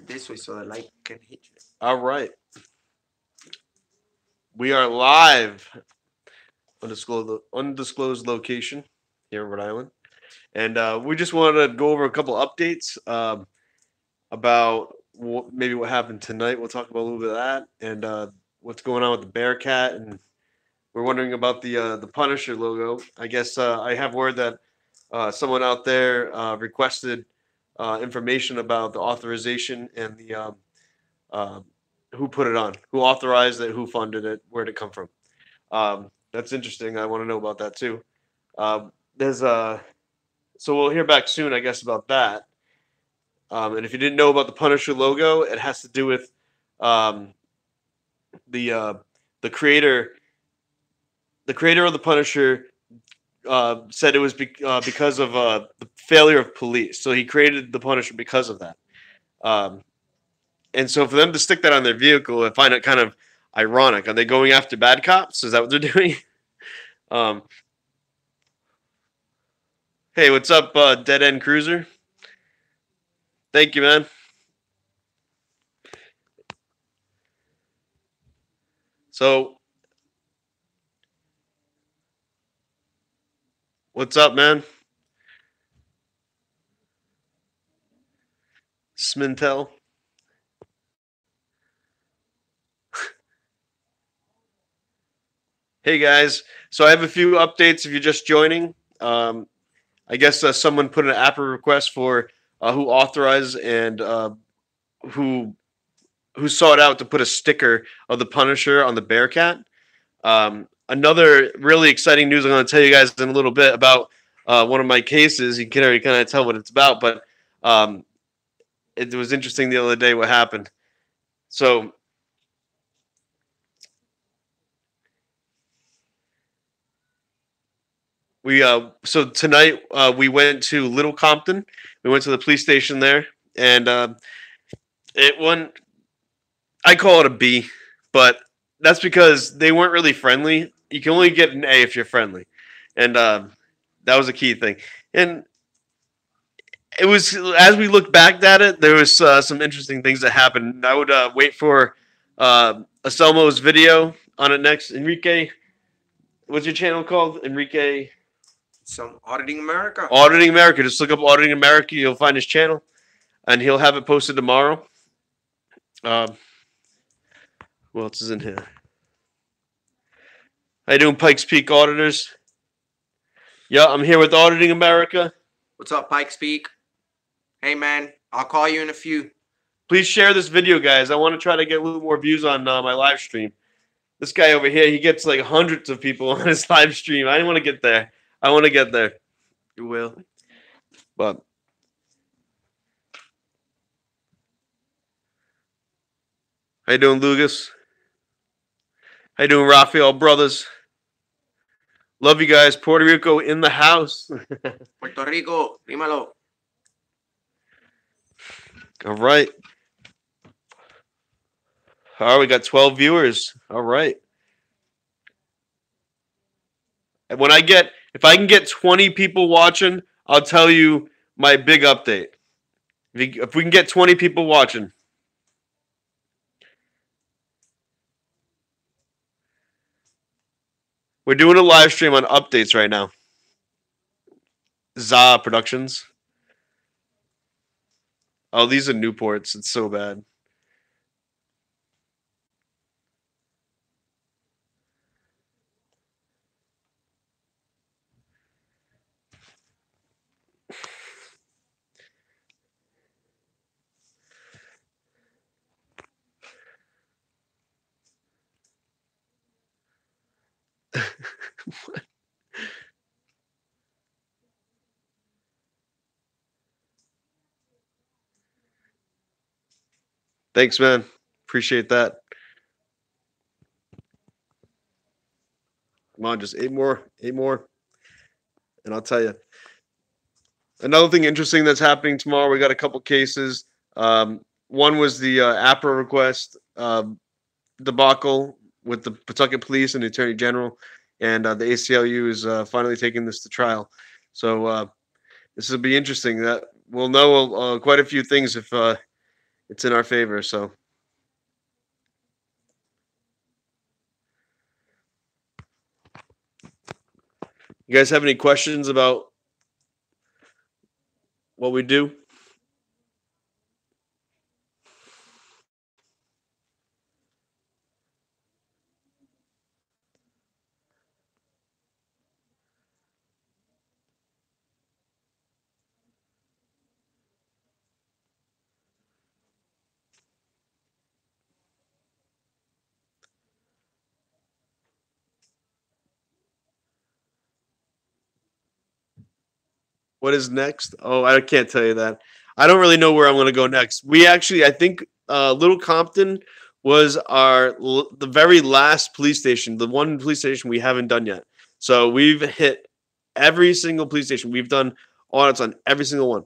this way so the light can hit you. All right. We are live. Undisclosed location here in Rhode Island. And we just wanted to go over a couple updates about maybe what happened tonight. We'll talk about a little bit of that and what's going on with the Bearcat. And we're wondering about the Punisher logo. I guess I have word that someone out there requested information about the authorization and the uh, who put it on, who authorized it, who funded it, where did it come from. That's interesting. I want to know about that too. There's So we'll hear back soon, I guess, about that. And if you didn't know about the Punisher logo, it has to do with um, the uh, the creator. The creator of the Punisher said it was because of the failure of police. So he created the Punisher because of that. Um, and so for them to stick that on their vehicle, I find it kind of ironic. Are they going after bad cops? Is that what they're doing? um, hey, what's up, Dead End Cruiser? Thank you, man. So, what's up, man? Smintel. Hey, guys. So, I have a few updates if you're just joining. I guess someone put an app request for who authorized and who who sought out to put a sticker of the Punisher on the Bearcat. Another really exciting news I'm going to tell you guys in a little bit about one of my cases. You can already kind of tell what it's about, but um, it was interesting the other day what happened. So so tonight we went to Little Compton. We went to the police station there, and it won. I call it a B, but that's because they weren't really friendly. You can only get an A if you're friendly, and that was a key thing. And it was as we look back at it, there was some interesting things that happened. I would wait for Aselmo's video on it next. Enrique, what's your channel called? Enrique Some Auditing America. Auditing America. Just look up Auditing America. You'll find his channel, and he'll have it posted tomorrow. Um, who else is in here? How you doing, Pikes Peak Auditors? Yeah, I'm here with Auditing America. What's up, Pike Speak? Hey, man, I'll call you in a few. Please share this video, guys. I want to try to get a little more views on my live stream. This guy over here, he gets like hundreds of people on his live stream. I didn't want to get there. I want to get there. You will. But how you doing, Lucas? How you doing, Rafael brothers? Love you guys. Puerto Rico in the house. Puerto Rico, dímelo. All right. All right, we got 12 viewers. All right. And if I can get 20 people watching, I'll tell you my big update. If we can get 20 people watching. We're doing a live stream on updates right now. ZA Productions. Oh, these are Newports. It's so bad. Thanks, man. Appreciate that. Come on, just 8 more, and I'll tell you. Another thing interesting that's happening tomorrow. We got a couple cases. One was the APRA request debacle with the Pawtucket Police and the Attorney General, and the ACLU is finally taking this to trial. So this will be interesting. That we'll know quite a few things if It's in our favor. So, you guys have any questions about what we do? What is next? Oh, I can't tell you that. I don't really know where I'm going to go next. We actually, I think, Little Compton was the very last police station, the one police station we haven't done yet. So we've hit every single police station. We've done audits on every single one.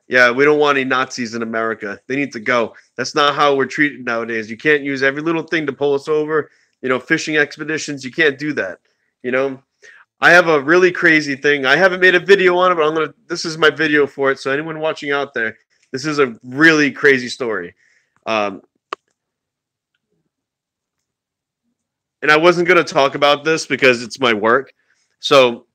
Yeah, we don't want any Nazis in America. They need to go. That's not how we're treated nowadays. You can't use every little thing to pull us over. Fishing expeditions, you can't do that. You know, I have a really crazy thing. I haven't made a video on it, but this is my video for it. So anyone watching out there, this is a really crazy story. Um, and I wasn't going to talk about this because it's my work. So,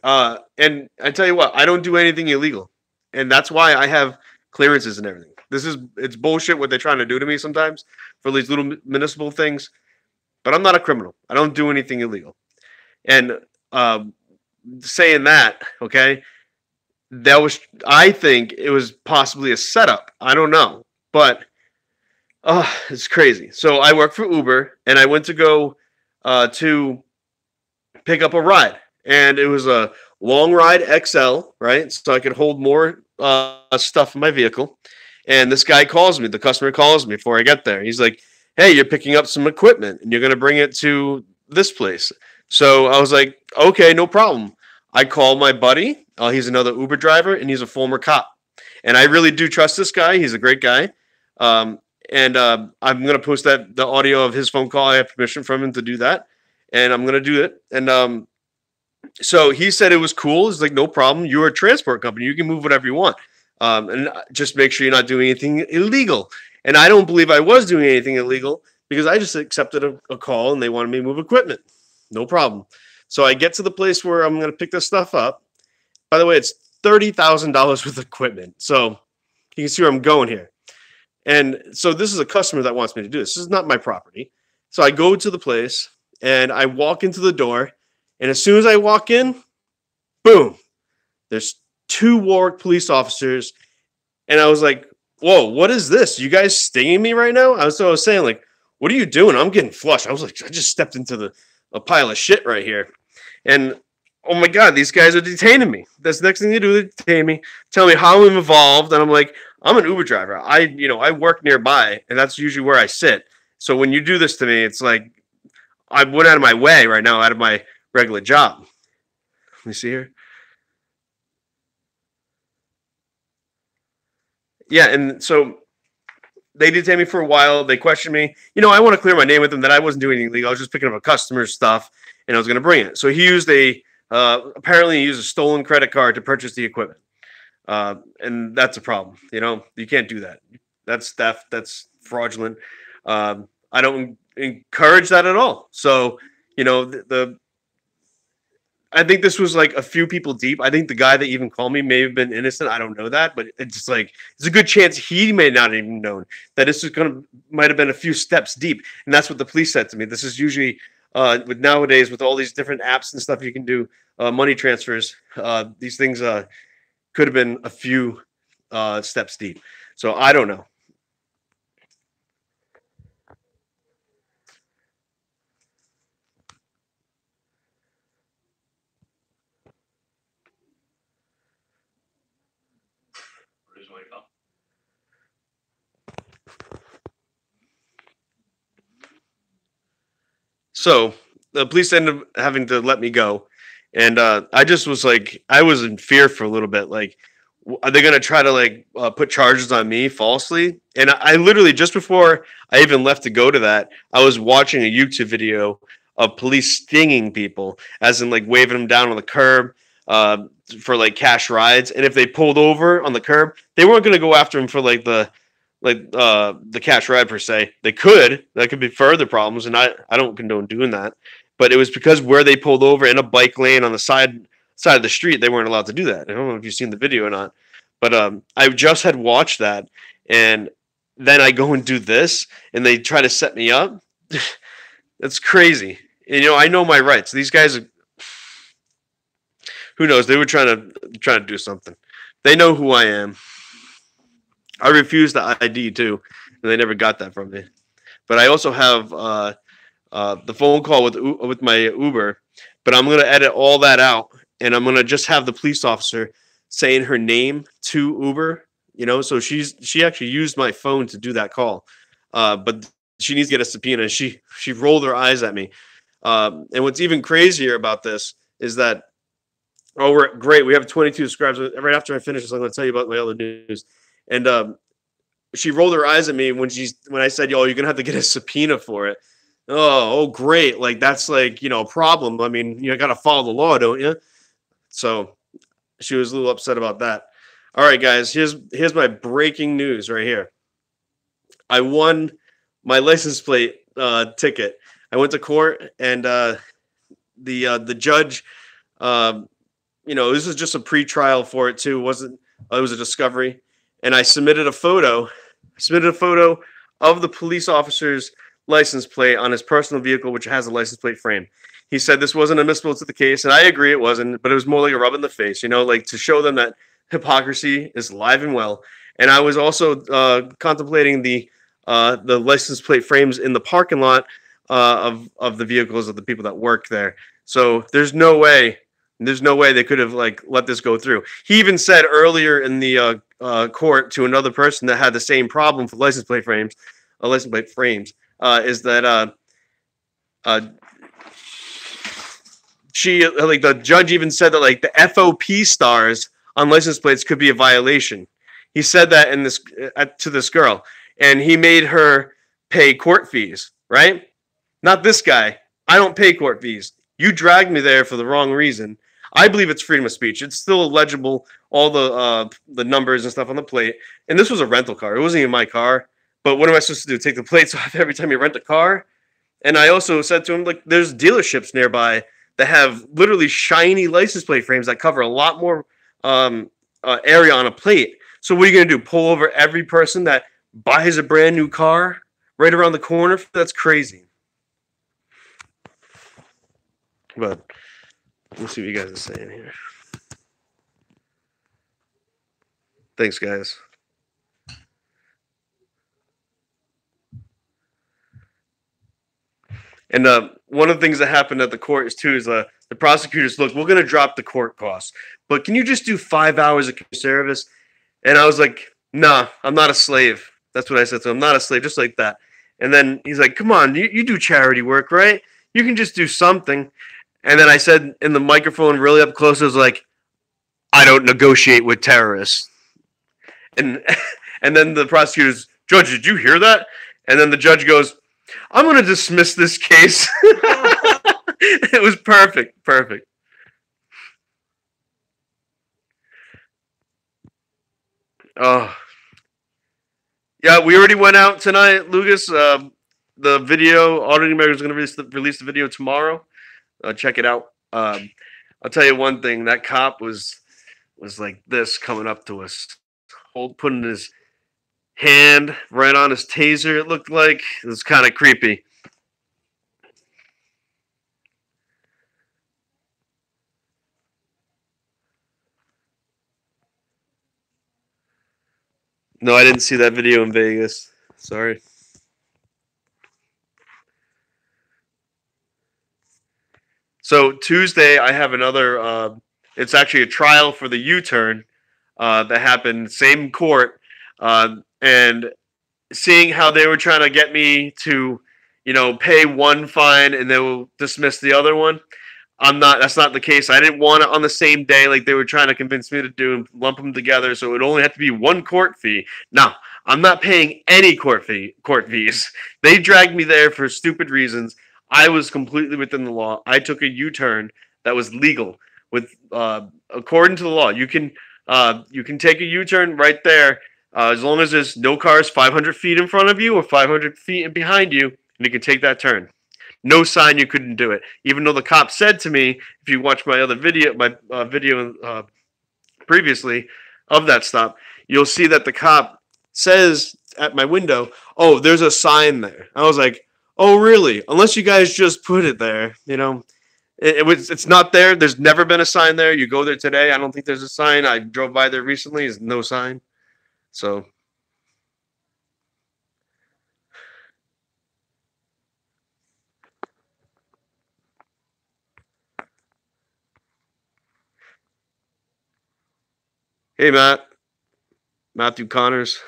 and I tell you what, I don't do anything illegal. And that's why I have clearances and everything. It's bullshit what they're trying to do to me sometimes for these little municipal things. But I'm not a criminal. I don't do anything illegal. And saying that, okay, I think it was possibly a setup. I don't know, but it's crazy. So I work for Uber, and I went to go to pick up a ride, and it was a long ride XL, right? So I could hold more stuff in my vehicle. And this guy calls me. The customer calls me before I get there. He's like, "Hey, you're picking up some equipment, and you're going to bring it to this place." So I was like, "Okay, no problem." I call my buddy. He's another Uber driver, and he's a former cop. And I really do trust this guy. He's a great guy. And I'm going to post the audio of his phone call. I have permission from him to do that, and I'm going to do it. And so he said it was cool. It's like, no problem. You're a transport company. You can move whatever you want. And just make sure you're not doing anything illegal. And I don't believe I was doing anything illegal because I just accepted a call and they wanted me to move equipment. No problem. So I get to the place where I'm going to pick this stuff up. By the way, it's $30,000 worth of equipment. So you can see where I'm going here. And so this is a customer that wants me to do this. This is not my property. So I go to the place and I walk into the door. And as soon as I walk in, boom, there's two Warwick police officers. And I was like, whoa, what is this? You guys stinging me right now? I was saying, like, what are you doing? I'm getting flushed. I was like, I just stepped into a pile of shit right here. And oh my God, these guys are detaining me. That's the next thing they do, they detain me, tell me how I'm involved. And I'm like, I'm an Uber driver. I work nearby, and that's usually where I sit. So when you do this to me, it's like I went out of my way right now, out of my regular job. Let me see here. Yeah, and so they detained me for a while. They questioned me. I want to clear my name with them that I wasn't doing anything illegal. I was just picking up a customer's stuff, and I was going to bring it. So he used apparently he used a stolen credit card to purchase the equipment. And that's a problem. You can't do that. That's theft. That's fraudulent. I don't encourage that at all. So, I think this was like a few people deep. I think the guy that even called me may have been innocent. I don't know that, but it's just like it's a good chance he may not have even known that this was might have been a few steps deep. And that's what the police said to me. This is usually with nowadays with all these different apps and stuff you can do money transfers. These things could have been a few steps deep. So I don't know. So the police ended up having to let me go. And I just was like, I was in fear for a little bit. Like, are they going to try to like put charges on me falsely? And I literally, just before I even left to go to that, I was watching a YouTube video of police stinging people, as in like waving them down on the curb uh, for like cash rides. And if they pulled over on the curb, they weren't going to go after them for like the cash ride per se. They could. That could be further problems, and I don't condone doing that. But it was because where they pulled over in a bike lane on the side of the street, they weren't allowed to do that. I don't know if you've seen the video or not, but I just had watched that, and then I go and do this, and they try to set me up. That's crazy. And, I know my rights. These guys, who knows? They were trying to do something. They know who I am. I refused the ID too, and they never got that from me. But I also have the phone call with my Uber, but I'm gonna edit all that out, and I'm gonna just have the police officer saying her name to Uber. So she actually used my phone to do that call, but she needs to get a subpoena. She rolled her eyes at me, and what's even crazier about this is that we're great. We have 22 subscribers. Right after I finish this, I'm going to tell you about my other news. And she rolled her eyes at me when I said, "Yo, you're gonna have to get a subpoena for it." Oh, great! Like that's like a problem. I mean, you got to follow the law, don't you? So she was a little upset about that. All right, guys, here's my breaking news right here. I won my license plate ticket. I went to court, and the judge, this was just a pre-trial for it too. It was a discovery, and I submitted a photo. Of the police officer's license plate on his personal vehicle, which has a license plate frame. He said this wasn't admissible to the case, and I agree it wasn't, but it was more like a rub in the face, like to show them that hypocrisy is alive and well. And I was also contemplating the license plate frames in the parking lot of the vehicles of the people that work there. So there's no way they could have like let this go through. He even said earlier in the court to another person that had the same problem for license plate frames, is that she like the judge even said that like the FOP stars on license plates could be a violation. He said that in this to this girl, and he made her pay court fees. Right? Not this guy. I don't pay court fees. You dragged me there for the wrong reason. I believe it's freedom of speech. It's still legible, all the numbers and stuff on the plate. And this was a rental car. It wasn't even my car. But what am I supposed to do? Take the plates off every time you rent a car? And I also said to him, like, there's dealerships nearby that have literally shiny license plate frames that cover a lot more area on a plate. So what are you going to do? Pull over every person that buys a brand new car right around the corner? That's crazy. But let's see what you guys are saying here. Thanks, guys. And one of the things that happened at the court is the prosecutors, look, we're going to drop the court costs, but can you just do 5 hours of service? And I was like, nah, I'm not a slave. That's what I said to him. I'm not a slave, just like that. And then he's like, come on, you do charity work, right? You can just do something. And then I said in the microphone really up close, I was like, I don't negotiate with terrorists. And then the prosecutors, Judge, did you hear that? And then the judge goes, I'm going to dismiss this case. It was perfect. Oh, yeah, we already went out tonight, Lucas. The video, Auditing America is going to release the video tomorrow. Check it out. I'll tell you one thing. That cop was like this coming up to us, putting his hand right on his taser. It looked like it was kind of creepy. No, I didn't see that video in Vegas. Sorry. So Tuesday, I have another. It's actually a trial for the U-turn that happened, same court, and seeing how they were trying to get me to, pay one fine and they will dismiss the other one. That's not the case. I didn't want it on the same day like they were trying to convince me to do and lump them together. So it only had to be one court fee. No, I'm not paying any court fees. They dragged me there for stupid reasons. I was completely within the law. I took a U-turn that was legal with according to the law. You can take a U-turn right there as long as there's no cars 500 feet in front of you or 500 feet behind you, and you can take that turn. No sign you couldn't do it. Even though the cop said to me, if you watch my other video, my video previously of that stop, you'll see that the cop says at my window, "Oh, there's a sign there." I was like, "Oh, really? Unless you guys just put it there, you know." It's not there. There's never been a sign there. You go there today. I don't think there's a sign. I drove by there recently. There's no sign. So hey, Matthew Connors.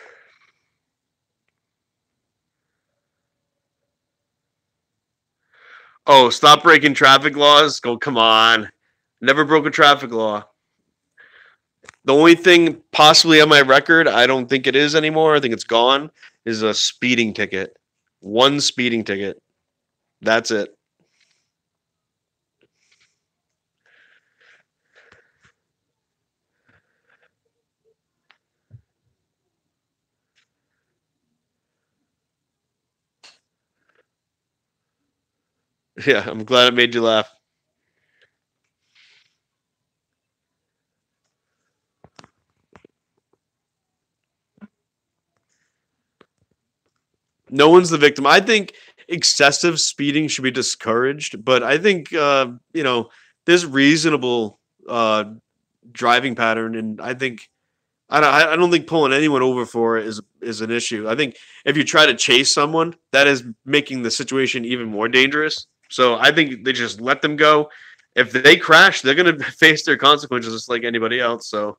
Oh, stop breaking traffic laws. Go, come on. Never broke a traffic law. The only thing possibly on my record, I don't think it is anymore. I think it's gone. Is a speeding ticket. One speeding ticket. That's it. Yeah, I'm glad it made you laugh. No one's the victim. I think excessive speeding should be discouraged, but I think there's reasonable uh, driving pattern, and I don't think pulling anyone over for it is an issue. I think if you try to chase someone, that is making the situation even more dangerous. So I think they just let them go. If they crash, they're going to face their consequences just like anybody else. So,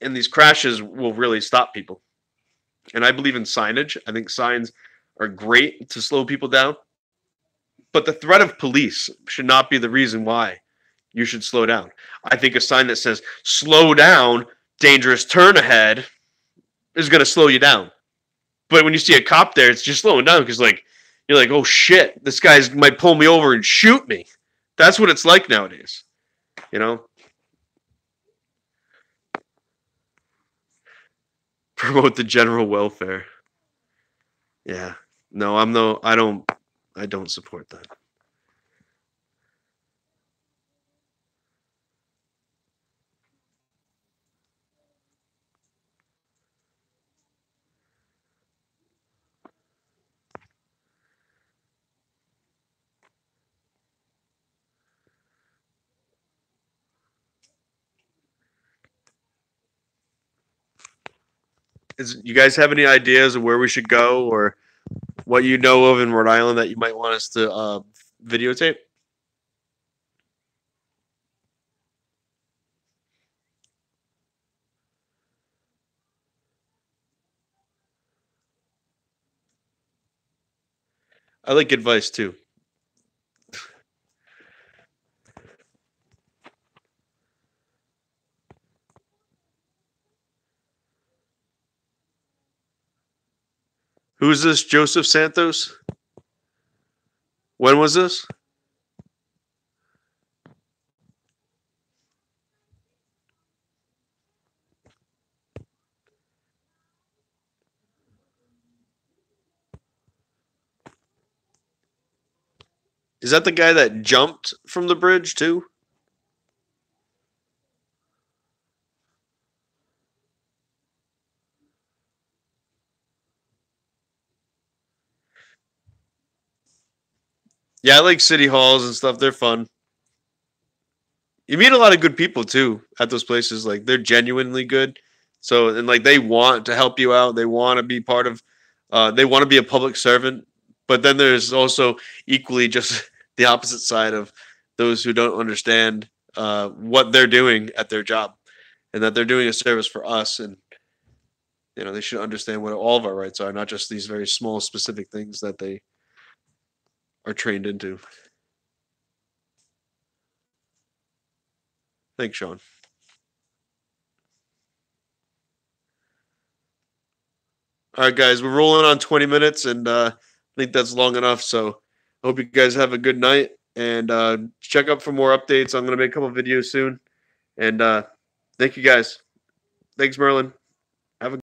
and these crashes will really stop people. And I believe in signage. I think signs are great to slow people down, but the threat of police should not be the reason why you should slow down. I think a sign that says "slow down, dangerous turn ahead" is going to slow you down. But when you see a cop there, it's just slowing down because you're like, oh shit, this guy's might pull me over and shoot me. That's what it's like nowadays. You know, promote the general welfare. Yeah, no, I'm no, I don't support that. You guys have any ideas of where we should go or what you know of in Rhode Island that you might want us to videotape? I like advice too. Who's this Joseph Santos? When was this? Is that the guy that jumped from the bridge too? Yeah, I like city halls and stuff. They're fun. You meet a lot of good people too at those places. Like they're genuinely good. So and like they want to help you out. They want to be part of. They want to be a public servant. But then there's also equally just the opposite side of those who don't understand what they're doing at their job, and that they're doing a service for us. And they should understand what all of our rights are, not just these very small specific things that they are trained into. Thanks, Sean. All right, guys, we're rolling on 20 minutes, and I think that's long enough. So I hope you guys have a good night, and check up for more updates. I'm going to make a couple videos soon. And thank you, guys. Thanks, Merlin.